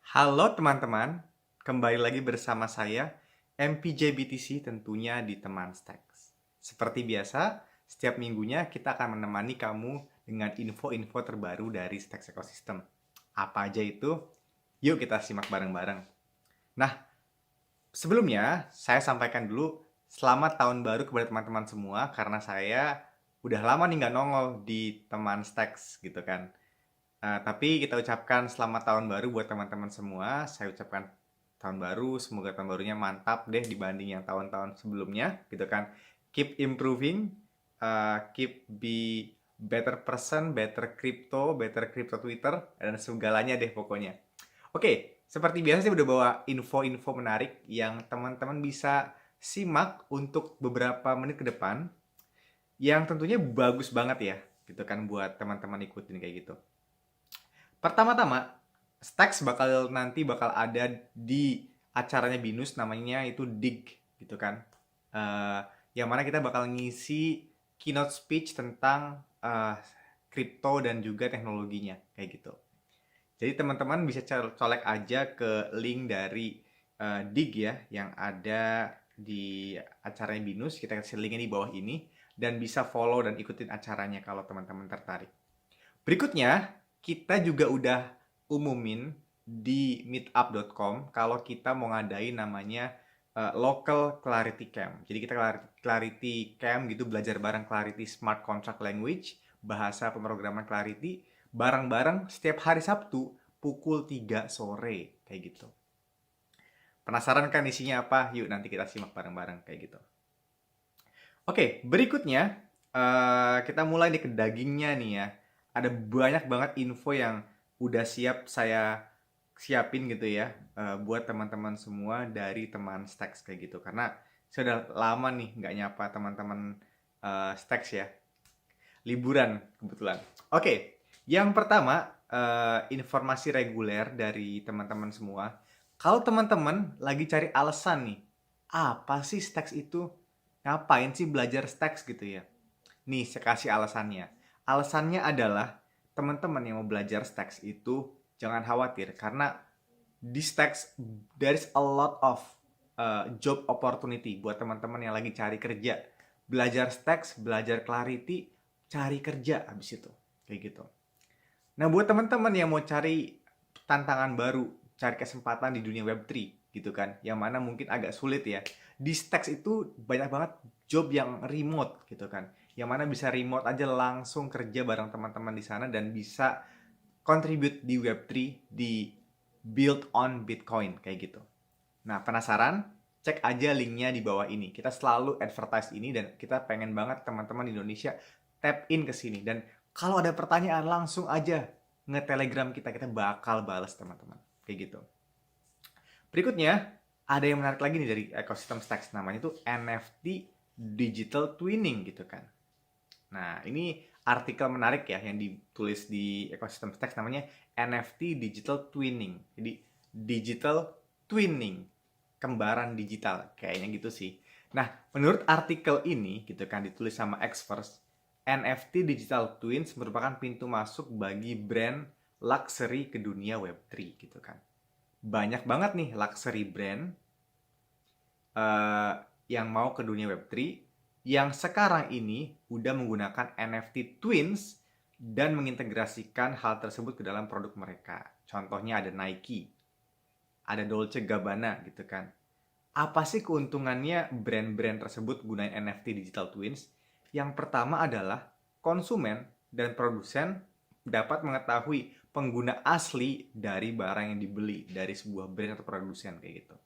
Halo teman-teman, kembali lagi bersama saya MPJ BTC tentunya di Teman Stacks. Seperti biasa, setiap minggunya kita akan menemani kamu dengan info-info terbaru dari Stacks Ecosystem. Apa aja itu? Yuk kita simak bareng-bareng. Nah, sebelumnya saya sampaikan dulu selamat tahun baru kepada teman-teman semua karena saya udah lama nih nggak nongol di Teman Stacks gitu kan. Tapi kita ucapkan selamat tahun baru buat teman-teman semua. Saya ucapkan tahun baru, semoga tahun barunya mantap deh dibanding yang tahun-tahun sebelumnya, gitu kan. Keep improving, keep be better person, better crypto Twitter, dan segalanya deh pokoknya. Oke, seperti biasa saya udah bawa info-info menarik yang teman-teman bisa simak untuk beberapa menit ke depan, yang tentunya bagus banget ya, gitu kan buat teman-teman ikutin kayak gitu. Pertama-tama, Stacks bakal ada di acaranya Binus namanya itu Dig gitu kan. Eh, yang mana kita bakal ngisi keynote speech tentang kripto dan juga teknologinya kayak gitu. Jadi teman-teman bisa colek aja ke link dari Dig ya yang ada di acaranya Binus. Kita kasih linknya di bawah ini dan bisa follow dan ikutin acaranya kalau teman-teman tertarik. Berikutnya, kita juga udah umumin di meetup.com kalau kita mau ngadain namanya Local Clarity Camp. Jadi kita Clarity Camp gitu belajar bareng Clarity Smart Contract Language, bahasa pemrograman Clarity, bareng-bareng setiap hari Sabtu pukul 3 sore kayak gitu. Penasaran kan isinya apa? Yuk nanti kita simak bareng-bareng kayak gitu. Oke, berikutnya kita mulai nih ke dagingnya nih ya. Ada banyak banget info yang udah siap saya siapin gitu ya buat teman-teman semua dari teman Stacks kayak gitu. Karena saya udah lama nih nggak nyapa teman-teman Stacks ya. Liburan kebetulan. Oke, yang pertama informasi reguler dari teman-teman semua. Kalau teman-teman lagi cari alasan nih, apa sih Stacks itu? Ngapain sih belajar Stacks gitu ya? Nih, saya kasih alasannya. Alasannya adalah teman-teman yang mau belajar Stacks itu jangan khawatir karena di Stacks there is a lot of job opportunity buat teman-teman yang lagi cari kerja. Belajar Stacks, belajar Clarity, cari kerja habis itu. Kayak gitu. Nah, buat teman-teman yang mau cari tantangan baru, cari kesempatan di dunia Web3 gitu kan, yang mana mungkin agak sulit ya. Di Stacks itu banyak banget job yang remote gitu kan. Yang mana bisa remote aja langsung kerja bareng teman-teman di sana dan bisa contribute di Web3 di build on Bitcoin kayak gitu. Nah, penasaran? Cek aja linknya di bawah ini. Kita selalu advertise ini dan kita pengen banget teman-teman di Indonesia tap in ke sini. Dan kalau ada pertanyaan langsung aja nge-telegram kita. Kita bakal balas teman-teman. Kayak gitu. Berikutnya, ada yang menarik lagi nih dari ekosistem Stacks. Namanya itu NFT Digital Twinning gitu kan. Nah, ini artikel menarik ya yang ditulis di ekosistem Stacks namanya NFT Digital Twinning. Jadi, Digital Twinning, kembaran digital, kayaknya gitu sih. Nah, menurut artikel ini gitu kan ditulis sama Experts, NFT Digital Twins merupakan pintu masuk bagi brand luxury ke dunia Web3 gitu kan. Banyak banget nih luxury brand eh, yang mau ke dunia Web3 yang sekarang ini udah menggunakan NFT Twins dan mengintegrasikan hal tersebut ke dalam produk mereka. Contohnya ada Nike, ada Dolce Gabbana gitu kan. Apa sih keuntungannya brand-brand tersebut gunain NFT Digital Twins? Yang pertama adalah konsumen dan produsen dapat mengetahui pengguna asli dari barang yang dibeli dari sebuah brand atau produsen kayak gitu.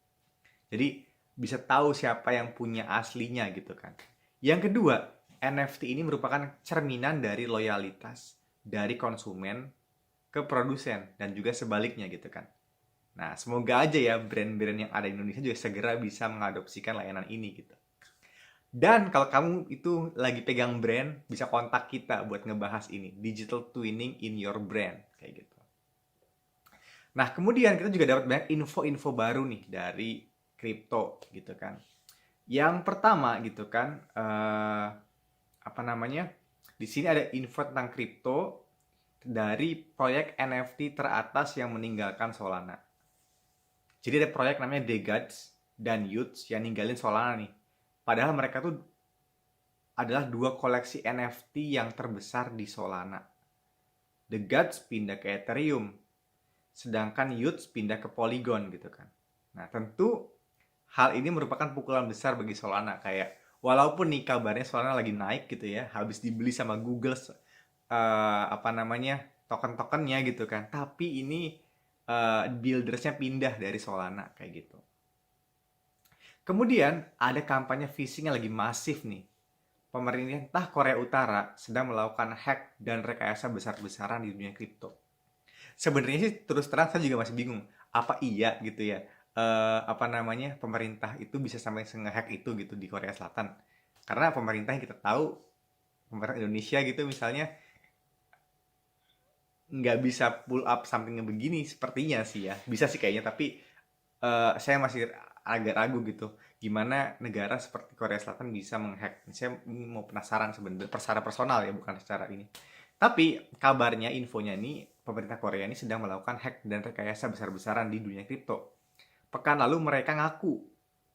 Jadi bisa tahu siapa yang punya aslinya gitu kan. Yang kedua, NFT ini merupakan cerminan dari loyalitas dari konsumen ke produsen dan juga sebaliknya gitu kan. Nah, semoga aja ya brand-brand yang ada di Indonesia juga segera bisa mengadopsikan layanan ini gitu. Dan kalau kamu itu lagi pegang brand, bisa kontak kita buat ngebahas ini. Digital twinning in your brand. Kayak gitu. Nah, kemudian kita juga dapat banyak info-info baru nih dari kripto gitu kan. Yang pertama gitu kan, apa namanya? Di sini ada info tentang kripto dari proyek NFT teratas yang meninggalkan Solana. Jadi ada proyek namanya DeGods dan Yuts yang ninggalin Solana nih. Padahal mereka tuh adalah dua koleksi NFT yang terbesar di Solana. DeGods pindah ke Ethereum, sedangkan Yuts pindah ke Polygon gitu kan. Nah tentu hal ini merupakan pukulan besar bagi Solana. Kayak walaupun nih kabarnya Solana lagi naik gitu ya, habis dibeli sama Google token-tokennya gitu kan. Tapi ini buildersnya pindah dari Solana kayak gitu. Kemudian ada kampanye phishing yang lagi masif nih. Pemerintah Korea Utara sedang melakukan hack dan rekayasa besar-besaran di dunia kripto. Sebenarnya sih terus terang saya juga masih bingung. Apa iya gitu ya? Pemerintah itu bisa sampai nge-hack itu gitu di Korea Selatan. Karena pemerintah yang kita tahu, pemerintah Indonesia gitu misalnya nggak bisa pull up something yang begini sepertinya sih ya. Bisa sih kayaknya, tapi saya masih agak ragu gitu. Gimana negara seperti Korea Selatan bisa menghack. Saya mau penasaran sebenarnya, secara personal ya, bukan secara ini. Tapi kabarnya, infonya nih, pemerintah Korea ini sedang melakukan hack dan rekayasa besar-besaran di dunia kripto. Pekan lalu mereka ngaku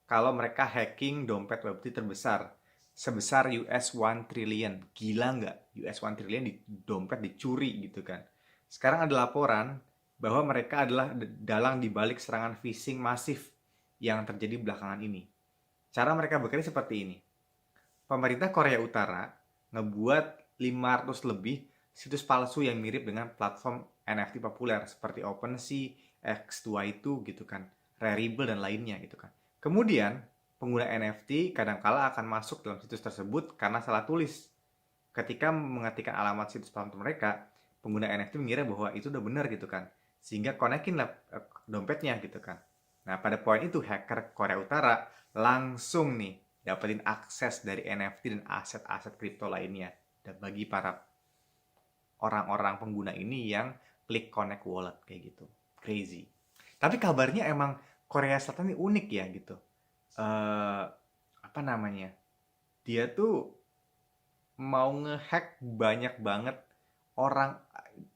kalau mereka hacking dompet Web3 terbesar sebesar US 1 trillion. Gila nggak? US 1 trillion di dompet dicuri gitu kan. Sekarang ada laporan bahwa mereka adalah dalang dibalik serangan phishing masif yang terjadi belakangan ini. Cara mereka bekerja seperti ini. Pemerintah Korea Utara ngebuat 500 lebih situs palsu yang mirip dengan platform NFT populer seperti OpenSea, X2Y2 gitu kan, Rarible dan lainnya gitu kan. Kemudian, pengguna NFT kadangkala akan masuk dalam situs tersebut karena salah tulis. Ketika mengetikkan alamat situs platform mereka, pengguna NFT mengira bahwa itu udah benar gitu kan. Sehingga konekin lah dompetnya gitu kan. Nah, pada poin itu hacker Korea Utara langsung nih dapetin akses dari NFT dan aset-aset kripto lainnya. Dan bagi para orang-orang pengguna ini yang klik connect wallet kayak gitu. Crazy. Tapi kabarnya emang Korea Selatan ini unik ya gitu. Apa namanya? Dia tuh mau ngehack banyak banget orang,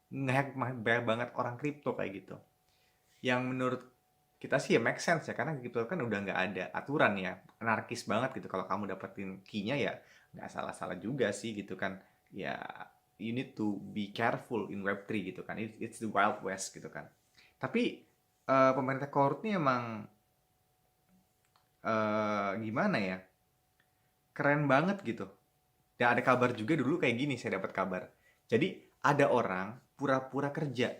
ngehack banyak banget orang kripto kayak gitu. Yang menurut kita sih ya make sense ya, karena kripto kan udah nggak ada aturan ya, anarkis banget gitu. Kalau kamu dapetin key-nya ya nggak salah-salah juga sih gitu kan. Ya you need to be careful in Web3 gitu kan. It's the Wild West gitu kan. Tapi pemerintah Korut ini emang gimana ya? Keren banget gitu. Dan ada kabar juga dulu kayak gini, saya dapat kabar. Jadi ada orang pura-pura kerja.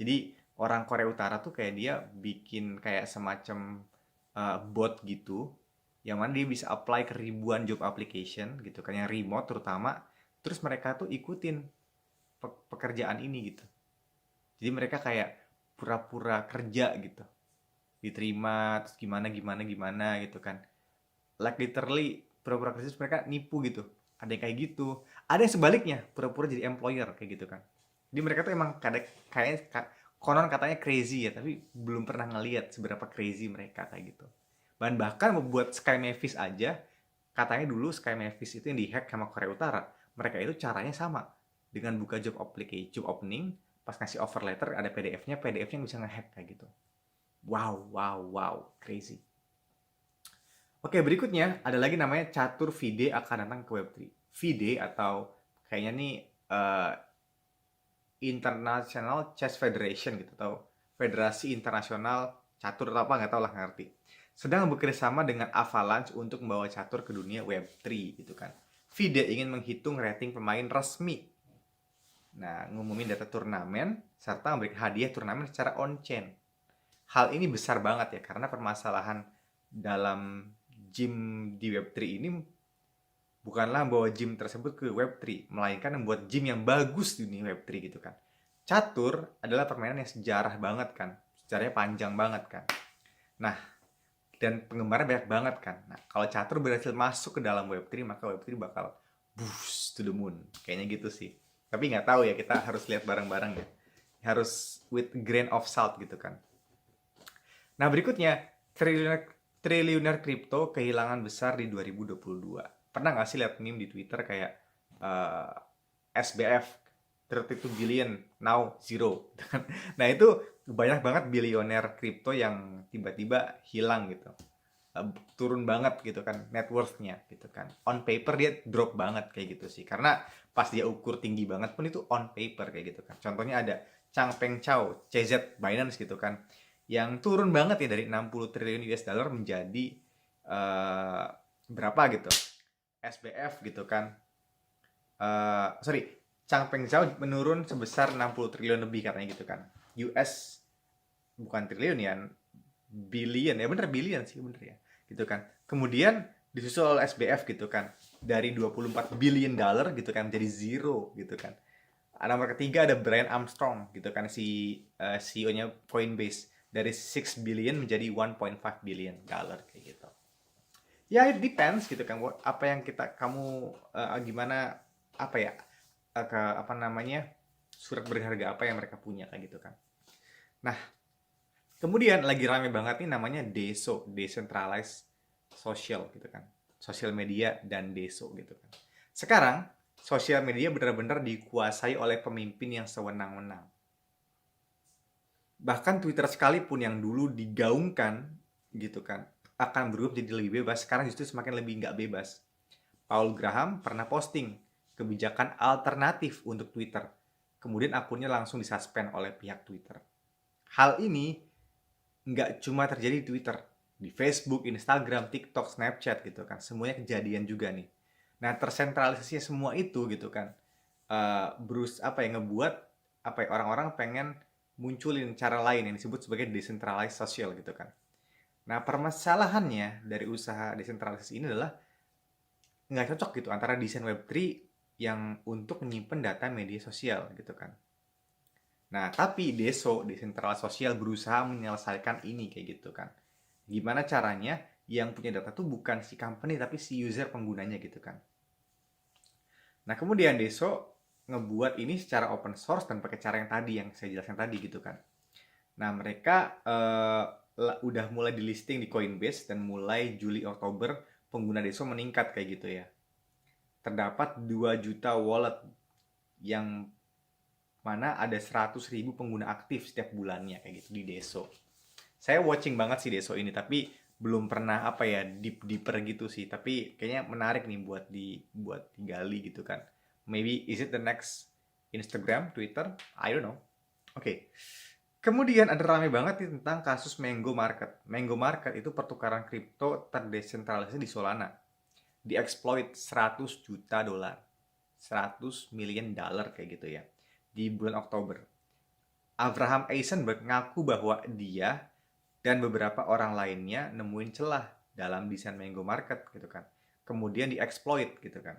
Jadi orang Korea Utara tuh kayak dia bikin kayak semacam bot gitu, yang mana dia bisa apply ke ribuan job application gitu kan, yang remote terutama. Terus mereka tuh ikutin pekerjaan ini gitu. Jadi mereka kayak pura-pura kerja gitu, diterima terus gimana gimana gimana gitu kan. Like literally pura-pura kerja terus mereka nipu gitu. Ada yang kayak gitu, ada yang sebaliknya pura-pura jadi employer kayak gitu kan. Jadi mereka tuh emang kayak konon katanya crazy ya, tapi belum pernah ngelihat seberapa crazy mereka kayak gitu. Bahkan membuat Sky Mavis aja, katanya dulu Sky Mavis itu yang dihack sama Korea Utara. Mereka itu caranya sama, dengan buka job application, job opening, pas ngasih offer letter ada PDF-nya, PDF-nya bisa ngehack kayak gitu. Wow, wow, wow, crazy. Oke, berikutnya ada lagi namanya catur FIDE akan datang ke Web3. FIDE atau kayaknya nih International Chess Federation gitu, atau Federasi Internasional Catur atau apa, nggak tahu lah, ngerti. Sedang bekerjasama dengan Avalanche untuk membawa catur ke dunia Web3 gitu kan. FIDE ingin menghitung rating pemain resmi. Nah, ngumumin data turnamen serta memberikan hadiah turnamen secara on-chain. Hal ini besar banget ya, karena permasalahan dalam gym di Web3 ini bukanlah membawa gym tersebut ke Web3, melainkan membuat gym yang bagus di dunia Web3 gitu kan. Catur adalah permainan yang sejarah banget kan, sejarahnya panjang banget kan. Nah, dan penggemarnya banyak banget kan. Nah, kalau catur berhasil masuk ke dalam Web3, maka Web3 bakal boost to the moon. Kayaknya gitu sih. Tapi nggak tahu ya, kita harus lihat bareng-bareng ya. Harus with grain of salt gitu kan. Nah, berikutnya, triliuner kripto kehilangan besar di 2022. Pernah nggak sih lihat meme di Twitter kayak SBF, 32 billion, now zero. Nah itu banyak banget bilioner kripto yang tiba-tiba hilang gitu. Turun banget gitu kan net worth-nya gitu kan. On paper dia drop banget kayak gitu sih. Karena pas dia ukur tinggi banget pun itu on paper kayak gitu kan. Contohnya ada Changpeng Zhao, CZ Binance gitu kan. Yang turun banget ya dari 60 triliun US dollar menjadi eh, berapa gitu. SBF gitu kan. Sorry, Changpeng Zhao menurun sebesar 60 triliun lebih katanya gitu kan. US bukan triliun ya, billion ya, bener billion sih bener ya gitu kan. Kemudian disusul oleh SBF gitu kan, dari 24 billion dollar gitu kan menjadi zero gitu kan. Nomor ketiga ada Brian Armstrong gitu kan, si CEO-nya Coinbase, dari 6 billion menjadi 1.5 billion dollar kayak gitu. Ya it depends gitu kan, apa yang kamu gimana, apa ya, apa namanya, surat berharga apa yang mereka punya kayak gitu kan. Nah, kemudian lagi rame banget nih namanya DeSo, Decentralized Social gitu kan. Sosial media dan DeSo gitu kan. Sekarang sosial media benar-benar dikuasai oleh pemimpin yang sewenang-wenang. Bahkan Twitter sekalipun yang dulu digaungkan gitu kan, akan berubah jadi lebih bebas, sekarang justru semakin lebih nggak bebas. Paul Graham pernah posting kebijakan alternatif untuk Twitter. Kemudian akunnya langsung disuspend oleh pihak Twitter. Hal ini nggak cuma terjadi di Twitter, di Facebook, Instagram, TikTok, Snapchat gitu kan, semuanya kejadian juga nih. Nah, tersentralisasinya semua itu gitu kan, apa ya, ngebuat apa ya, orang-orang pengen munculin cara lain yang disebut sebagai decentralized social gitu kan. Nah, permasalahannya dari usaha desentralisasi ini adalah nggak cocok gitu antara desain Web3 yang untuk menyimpan data media sosial gitu kan. Nah, tapi DeSo, Decentral Sosial, berusaha menyelesaikan ini kayak gitu kan. Gimana caranya yang punya data tuh bukan si company tapi si user penggunanya gitu kan. Nah, kemudian DeSo ngebuat ini secara open source dan pakai cara yang tadi yang saya jelaskan tadi gitu kan. Nah, mereka udah mulai di listing di Coinbase dan mulai Juli Oktober pengguna DeSo meningkat kayak gitu ya. Terdapat 2 juta wallet yang mana ada 100.000 pengguna aktif setiap bulannya kayak gitu di Deso. Saya watching banget sih Deso ini, tapi belum pernah apa ya deeper gitu sih. Tapi kayaknya menarik nih buat digali gitu kan. Maybe is it the next Instagram, Twitter? I don't know. Oke. Kemudian ada rame banget nih tentang kasus Mango Market. Mango Market itu pertukaran kripto terdesentralisasi di Solana. Dieksploit 100 juta dolar. 100 million dollar kayak gitu ya. Di bulan Oktober. Abraham Eisenberg ngaku bahwa dia dan beberapa orang lainnya nemuin celah dalam desain Mango Market gitu kan. Kemudian dieksploit gitu kan.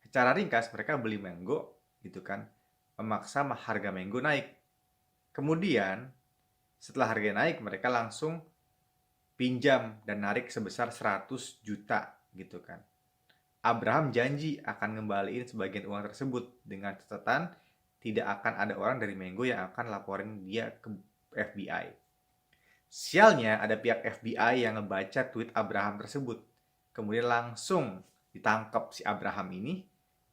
Secara ringkas mereka beli Mango gitu kan, memaksa harga Mango naik. Kemudian setelah harga naik mereka langsung pinjam dan narik sebesar 100 juta gitu kan. Abraham janji akan ngembaliin sebagian uang tersebut dengan catatan tidak akan ada orang dari Mango yang akan laporin dia ke FBI. Sialnya ada pihak FBI yang ngebaca tweet Abraham tersebut. Kemudian langsung ditangkap si Abraham ini.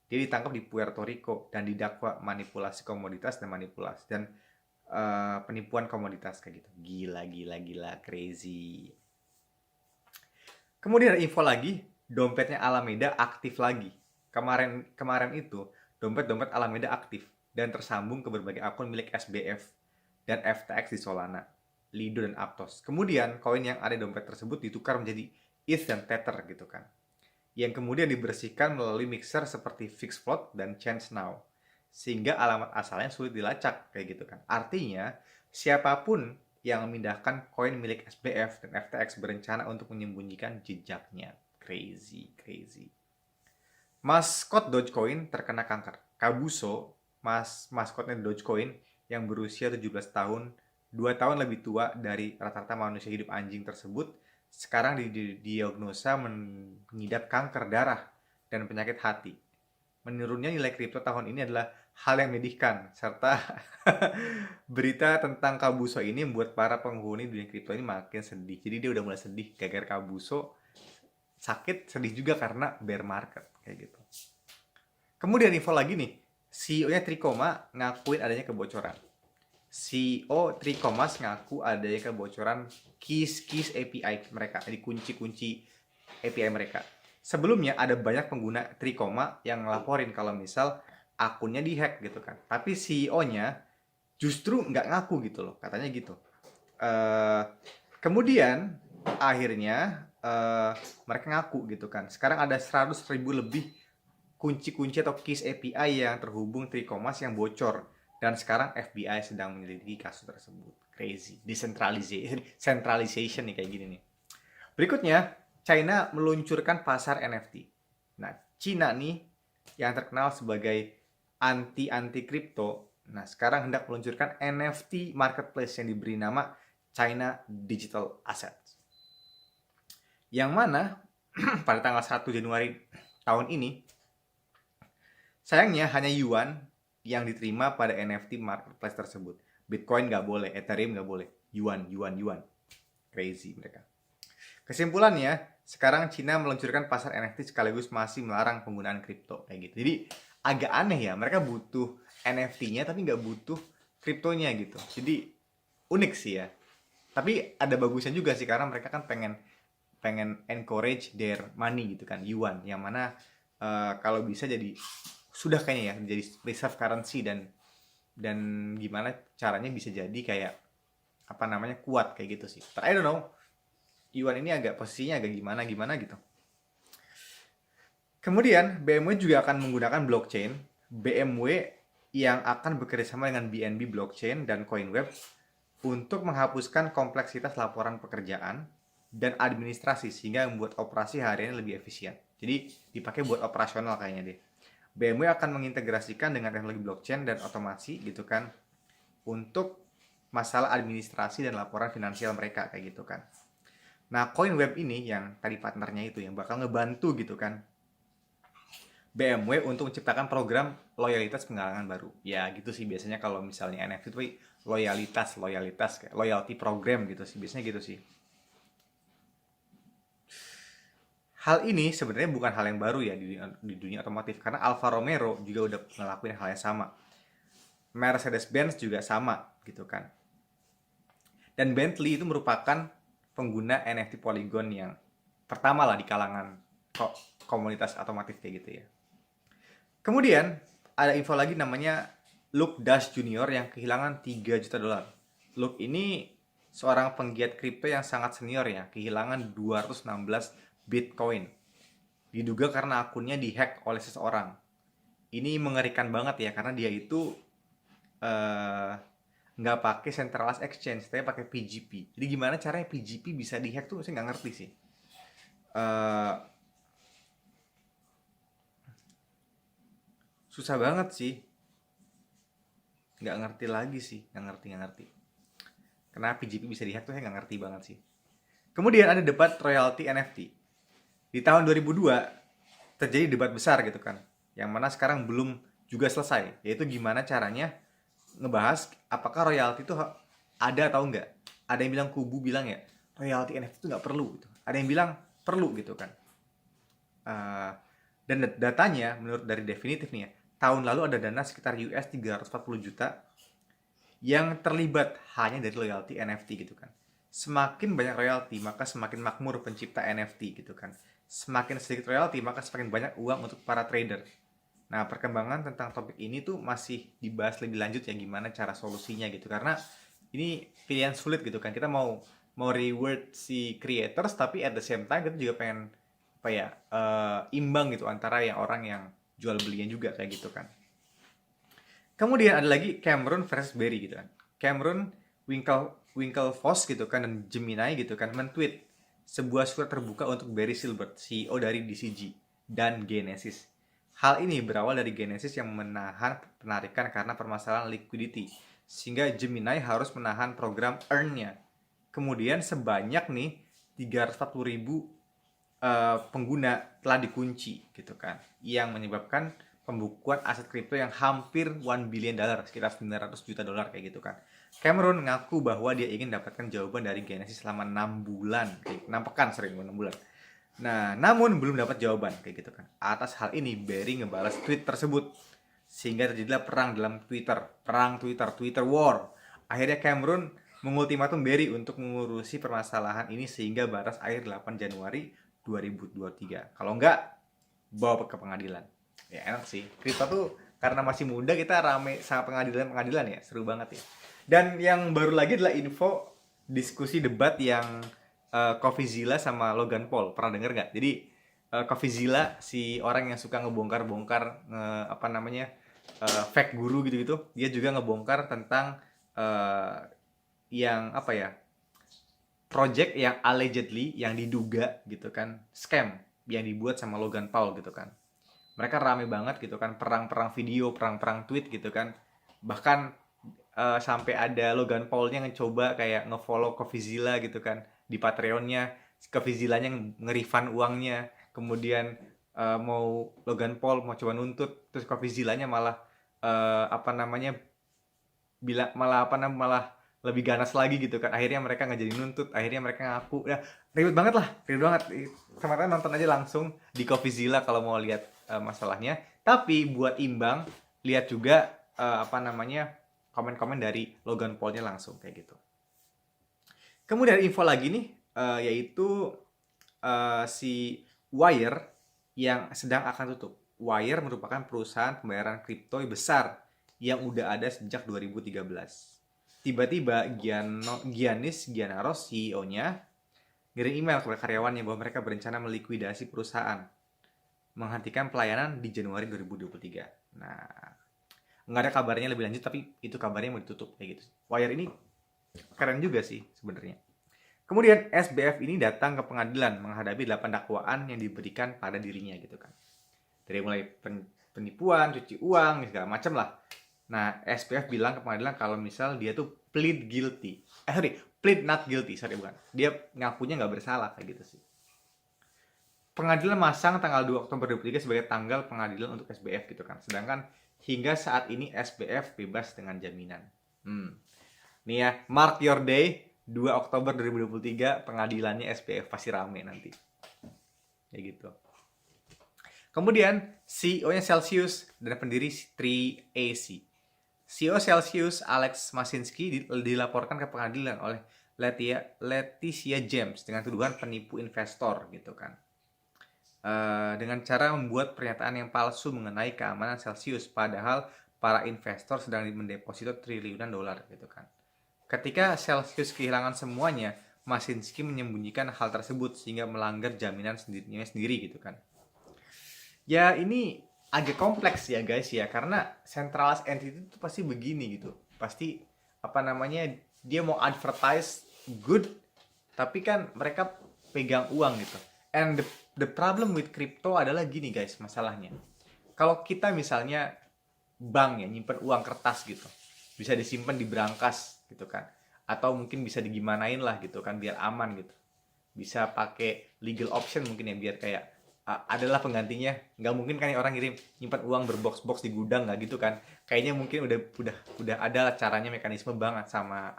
Dia ditangkap di Puerto Rico dan didakwa manipulasi komoditas dan penipuan komoditas kayak gitu. Gila, crazy. Kemudian ada info lagi, dompetnya Alameda aktif lagi. Kemarin itu dompet Alameda aktif dan tersambung ke berbagai akun milik SBF dan FTX di Solana, Lido dan Aptos. Kemudian koin yang ada di dompet tersebut ditukar menjadi ETH dan Tether gitu kan. Yang kemudian dibersihkan melalui mixer seperti FixFloat dan ChangeNow. Sehingga alamat asalnya sulit dilacak kayak gitu kan. Artinya siapapun yang memindahkan koin milik SBF dan FTX berencana untuk menyembunyikan jejaknya. Crazy. Maskot Dogecoin terkena kanker. Kabuso, maskotnya Dogecoin yang berusia 17 tahun, 2 tahun lebih tua dari rata-rata manusia hidup anjing tersebut, sekarang didiagnosa mengidap kanker darah dan penyakit hati. Menurunnya nilai kripto tahun ini adalah hal yang menyedihkan, serta berita tentang Kabuso ini membuat para penghuni dunia kripto ini makin sedih. Jadi dia udah mulai sedih gara-gara Kabuso sakit, sedih juga karena bear market kayak gitu. Kemudian info lagi nih, CEO-nya Trikoma ngakuin adanya kebocoran. CEO Trikomas ngaku adanya kebocoran keys API mereka, jadi kunci-kunci API mereka. Sebelumnya ada banyak pengguna Trikoma yang ngelaporin kalau misal akunnya dihack gitu kan. Tapi CEO-nya justru nggak ngaku gitu loh, katanya gitu. Kemudian akhirnya mereka ngaku gitu kan. Sekarang ada 100.000 lebih kunci-kunci atau keys API yang terhubung Trikomas yang bocor. Dan sekarang FBI sedang menyelidiki kasus tersebut. Crazy. Decentralization nih kayak gini nih. Berikutnya, China meluncurkan pasar NFT. Nah, China nih yang terkenal sebagai anti kripto. Nah, sekarang hendak meluncurkan NFT marketplace yang diberi nama China Digital Assets. Yang mana pada tanggal 1 Januari tahun ini, sayangnya hanya yuan yang diterima pada NFT marketplace tersebut. Bitcoin nggak boleh, Ethereum nggak boleh. Yuan. Crazy mereka. Kesimpulannya, sekarang Cina meluncurkan pasar NFT sekaligus masih melarang penggunaan kripto kayak gitu. Jadi agak aneh ya, mereka butuh NFT-nya tapi nggak butuh kriptonya gitu. Jadi unik sih ya. Tapi ada bagusnya juga sih karena mereka kan pengen encourage their money gitu kan, yuan, yang mana kalau bisa jadi sudah kayaknya ya jadi reserve currency dan gimana caranya bisa jadi kayak apa namanya kuat kayak gitu sih. But I don't know, yuan ini agak posisinya agak gimana gitu. Kemudian BMW juga akan menggunakan blockchain. BMW yang akan bekerjasama dengan BNB Blockchain dan CoinWeb untuk menghapuskan kompleksitas laporan pekerjaan dan administrasi sehingga membuat operasi harian lebih efisien. Jadi dipakai buat operasional kayaknya deh. BMW akan mengintegrasikan dengan teknologi blockchain dan otomasi gitu kan untuk masalah administrasi dan laporan finansial mereka kayak gitu kan. Nah, CoinWeb ini yang tadi partnernya itu yang bakal ngebantu gitu kan BMW untuk menciptakan program loyalitas penggalangan baru. Ya gitu sih biasanya kalau misalnya NFT itu loyalitas kayak loyalty program gitu sih, biasanya gitu sih. Hal ini sebenarnya bukan hal yang baru ya di dunia otomotif karena Alfa Romeo juga udah ngelakuin hal yang sama. Mercedes-Benz juga sama gitu kan. Dan Bentley itu merupakan pengguna NFT Polygon yang pertama lah di kalangan komunitas otomotif kayak gitu ya. Kemudian ada info lagi namanya Luke Dash Junior yang kehilangan 3 juta dolar. Luke ini seorang penggiat kripto yang sangat senior ya, kehilangan 216 Bitcoin. Diduga karena akunnya dihack oleh seseorang. Ini mengerikan banget ya karena dia itu nggak pakai centralized exchange, tapi pakai PGP. Jadi gimana caranya PGP bisa dihack tuh saya nggak ngerti sih. Susah banget sih. Nggak ngerti lagi sih, nggak ngerti. Kenapa PGP bisa dihack tuh saya nggak ngerti banget sih. Kemudian ada debat royalty NFT. Di tahun 2002 terjadi debat besar gitu kan, yang mana sekarang belum juga selesai, yaitu gimana caranya ngebahas apakah royalty itu ada atau enggak. Ada yang bilang kubu bilang ya royalty NFT itu nggak perlu gitu. Ada yang bilang perlu gitu kan. Dan datanya menurut dari definitif nih ya, tahun lalu ada dana sekitar US 340 juta yang terlibat hanya dari royalty NFT gitu kan. Semakin banyak royalty maka semakin makmur pencipta NFT gitu kan. Semakin sedikit royalty maka semakin banyak uang untuk para trader. Nah, perkembangan tentang topik ini tuh masih dibahas lebih lanjut ya gimana cara solusinya gitu karena ini pilihan sulit gitu kan. Kita mau reward si creators tapi at the same time kita juga pengen apa ya imbang gitu antara yang orang yang jual belinya juga kayak gitu kan. Kemudian ada lagi Cameron versus Barry gitu kan. Cameron Winklevoss gitu kan dan Gemini gitu kan men-tweet sebuah surat terbuka untuk Barry Silbert, CEO dari DCG dan Genesis. Hal ini berawal dari Genesis yang menahan penarikan karena permasalahan liquidity, sehingga Gemini harus menahan program earn-nya. Kemudian sebanyak nih 340.000 pengguna telah dikunci gitu kan, yang menyebabkan pembukuan aset kripto yang hampir $1 billion, sekitar 900 juta dolar kayak gitu kan. Cameron mengaku bahwa dia ingin dapatkan jawaban dari Genesis selama 6 bulan, 6 pekan, 6 bulan. Nah, namun belum dapat jawaban kayak gitu kan. Atas hal ini, Barry ngebalas tweet tersebut. sehingga terjadilah perang dalam Twitter, Twitter war. Akhirnya Cameron mengultimatum Barry untuk mengurusi permasalahan ini sehingga batas akhir 8 Januari 2023. Kalau enggak, bawa ke pengadilan. Ya enak sih. Kripto tuh karena masih muda kita rame sama pengadilan ya, seru banget ya. Dan yang baru lagi adalah info diskusi debat yang CoffeeZilla sama Logan Paul. Pernah denger nggak? Jadi CoffeeZilla, si orang yang suka ngebongkar-bongkar fake guru gitu-gitu, dia juga ngebongkar tentang yang apa ya, project yang allegedly, yang diduga gitu kan, scam yang dibuat sama Logan Paul gitu kan. Mereka rame banget gitu kan, perang-perang video, perang-perang tweet gitu kan. Bahkan sampai ada Logan Paul-nya ngecoba kayak ngefollow CoffeeZilla gitu kan di Patreon-nya. CoffeeZilla-nya nge-refund uangnya. Kemudian mau Logan Paul mau coba nuntut, terus CoffeeZilla-nya malah malah lebih ganas lagi gitu kan. Akhirnya mereka nggak jadi nuntut, akhirnya mereka ngaku. Ya ribet banget lah, ribet banget. Kemarin nonton aja langsung di CoffeeZilla kalau mau lihat masalahnya. Tapi buat imbang, lihat juga komen-komen dari Logan Paul-nya langsung kayak gitu. Kemudian info lagi nih, yaitu si Wire yang sedang akan tutup. Wire merupakan perusahaan pembayaran kripto besar yang udah ada sejak 2013. Tiba-tiba Giannis Giannaros, CEO-nya, ngirim email kepada karyawannya bahwa mereka berencana melikuidasi perusahaan, menghentikan pelayanan di Januari 2023. Nah, nggak ada kabarnya lebih lanjut, tapi itu kabarnya mau ditutup kayak gitu. Wire ini keren juga sih sebenarnya. Kemudian SBF ini datang ke pengadilan menghadapi 8 dakwaan yang diberikan pada dirinya gitu kan. Dari mulai penipuan, cuci uang, segala macam lah. Nah, SPF bilang ke pengadilan kalau misal dia tuh plead not guilty, bukan. Dia ngakunya nggak bersalah kayak gitu sih. Pengadilan masang tanggal 2 Oktober 2023 sebagai tanggal pengadilan untuk SBF gitu kan. Sedangkan hingga saat ini SBF bebas dengan jaminan. Nih ya, mark your day, 2 Oktober 2023 pengadilannya SBF pasti rame nanti. Kayak gitu. Kemudian CEO-nya Celsius dan pendiri 3AC. CEO Celsius Alex Mashinsky dilaporkan ke pengadilan oleh Leticia James dengan tuduhan penipu investor gitu kan. Dengan cara membuat pernyataan yang palsu mengenai keamanan Celsius, padahal para investor sedang mendeposito triliunan dolar gitu kan. Ketika Celsius kehilangan semuanya, Mashinsky menyembunyikan hal tersebut sehingga melanggar jaminan sendiri gitu kan. Ya ini agak kompleks ya guys ya, karena centralized entity itu pasti begini gitu, pasti dia mau advertise good, tapi kan mereka pegang uang gitu. And the problem with crypto adalah gini guys, masalahnya kalau kita misalnya bank ya nyimpen uang kertas gitu, bisa disimpan di brankas gitu kan, atau mungkin bisa digimanain lah gitu kan biar aman gitu, bisa pakai legal option mungkin ya biar kayak adalah penggantinya. Nggak mungkin kan orang nyimpan uang berbox-box di gudang, nggak gitu kan. Kayaknya mungkin udah ada caranya, mekanisme banget sama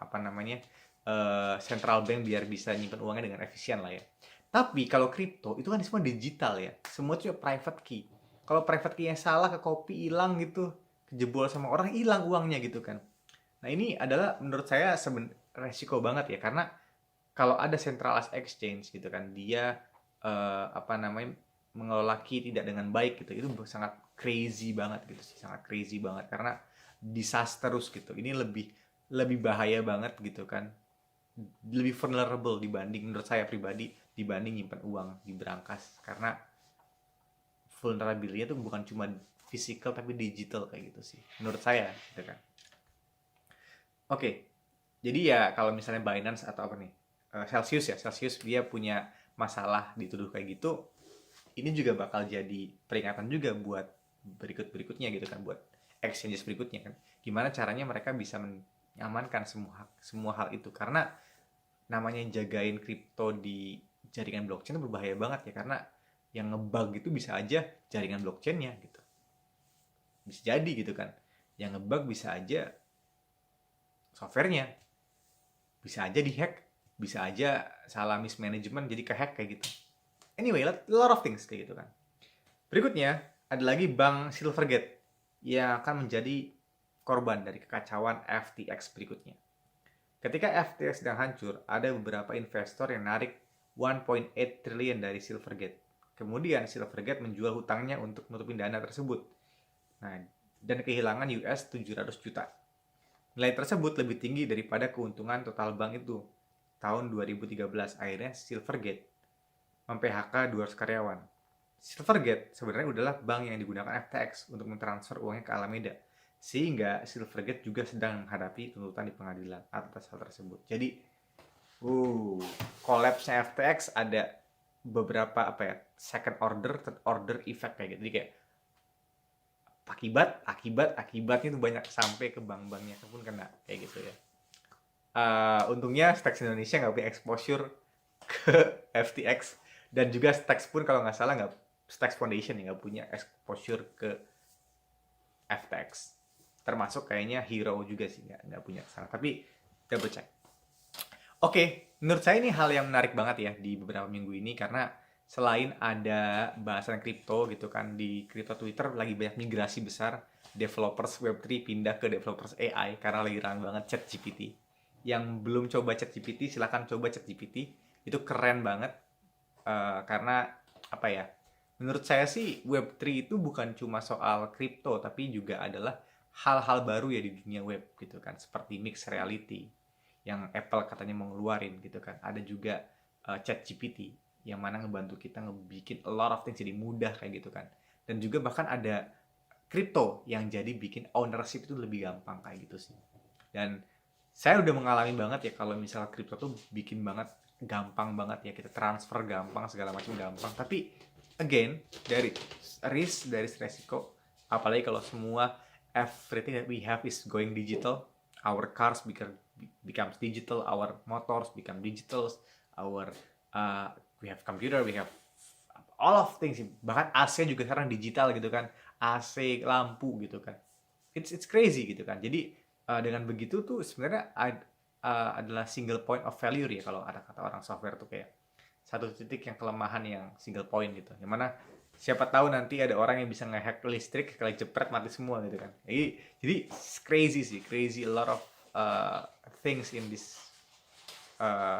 central bank biar bisa nyimpan uangnya dengan efisien lah ya. Tapi kalau kripto itu kan semua digital ya, semua itu private key. Kalau private key yang salah, ke copy hilang gitu, kejebol sama orang, hilang uangnya gitu kan. Nah ini adalah menurut saya resiko banget ya, karena kalau ada centralized exchange gitu kan, dia mengelola key tidak dengan baik gitu, itu sangat crazy banget gitu sih, sangat crazy banget karena disastrous gitu. Ini lebih bahaya banget gitu kan, lebih vulnerable dibanding, menurut saya pribadi, dibanding nyimpan uang di brankas, karena vulnerability itu bukan cuma physical tapi digital kayak gitu sih menurut saya gitu kan. Oke, jadi ya kalau misalnya Binance atau Celsius dia punya masalah dituduh kayak gitu, ini juga bakal jadi peringatan juga buat berikutnya gitu kan, buat exchanges berikutnya kan, gimana caranya mereka bisa mengamankan semua hal itu, karena namanya jagain kripto di jaringan blockchain itu berbahaya banget ya, karena yang ngebug itu bisa aja jaringan blockchainnya gitu, bisa jadi gitu kan, yang ngebug bisa aja softwarenya, bisa aja dihack, bisa aja salah mismanagement jadi kehack kayak gitu. Anyway, a lot of things kayak gitu kan. Berikutnya ada lagi Bank Silvergate. yang akan menjadi korban dari kekacauan FTX berikutnya. Ketika FTX sedang hancur, ada beberapa investor yang narik 1.8 triliun dari Silvergate. Kemudian Silvergate menjual hutangnya untuk menutupi dana tersebut. Nah, dan kehilangan US 700 juta. Nilai tersebut lebih tinggi daripada keuntungan total bank itu. Tahun 2013, akhirnya Silvergate mem-PHK 200 karyawan. Silvergate sebenarnya adalah bank yang digunakan FTX untuk mentransfer uangnya ke Alameda. Sehingga Silvergate juga sedang menghadapi tuntutan di pengadilan atas hal tersebut. Jadi, collapse-nya FTX ada beberapa second order, third order effect kayak gitu. Jadi kayak akibatnya itu banyak sampai ke bank-banknya pun kena kayak gitu ya. Untungnya Stacks Indonesia nggak punya exposure ke FTX, dan juga Stacks pun kalau nggak salah Stacks Foundation nggak punya exposure ke FTX. Termasuk kayaknya Hero juga sih nggak punya kesana. Tapi double check. Oke, menurut saya ini hal yang menarik banget ya di beberapa minggu ini, karena selain ada bahasan kripto gitu kan, di kripto Twitter lagi banyak migrasi besar developers Web3 pindah ke developers AI karena lagi rame banget ChatGPT. Yang belum coba ChatGPT silahkan coba ChatGPT, itu keren banget. Karena apa ya? Menurut saya sih Web3 itu bukan cuma soal kripto, tapi juga adalah hal-hal baru ya di dunia web gitu kan, seperti mixed reality yang Apple katanya mau ngeluarin gitu kan. Ada juga ChatGPT yang mana ngebantu kita ngebikin a lot of things jadi mudah kayak gitu kan. Dan juga bahkan ada kripto yang jadi bikin ownership itu lebih gampang kayak gitu sih. Dan saya udah mengalami banget ya kalau misalnya kripto tuh bikin banget gampang banget ya, kita transfer gampang, segala macam gampang. Tapi again, dari resiko, apalagi kalau semua everything that we have is going digital. Our cars becomes digital, our motors become digital, our we have computer, we have all of things. Bahkan AC juga sekarang digital gitu kan, AC, lampu gitu kan. It's crazy gitu kan. Jadi dengan begitu tuh sebenarnya adalah single point of failure ya, kalau ada kata orang software tuh kayak satu titik yang kelemahan yang single point gitu. Yang mana siapa tahu nanti ada orang yang bisa ngehack listrik, kali jepret mati semua gitu kan. Jadi crazy sih, crazy a lot of things in this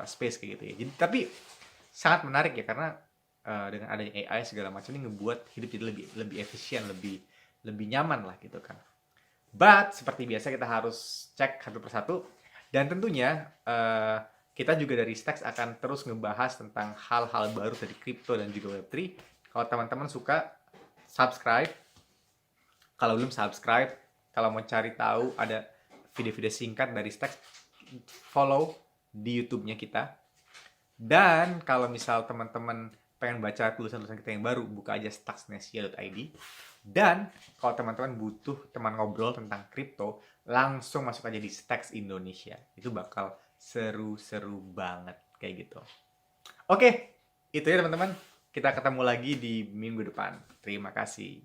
space kayak gitu ya. Jadi tapi sangat menarik ya, karena dengan adanya AI segala macam ini ngebuat hidup jadi lebih efisien, lebih nyaman lah gitu kan. But seperti biasa kita harus cek satu persatu, dan tentunya kita juga dari Stacks akan terus ngebahas tentang hal-hal baru dari kripto dan juga Web3. Kalau teman-teman suka, subscribe. Kalau belum subscribe, kalau mau cari tahu ada video-video singkat dari Stacks, follow di YouTube-nya kita. Dan kalau misal teman-teman pengen baca tulisan-tulisan kita yang baru, buka aja stacksnesia.id. Dan kalau teman-teman butuh teman ngobrol tentang kripto, langsung masuk aja di Stacks Indonesia. Itu bakal seru-seru banget kayak gitu. Oke, itu ya teman-teman. Kita ketemu lagi di minggu depan. Terima kasih.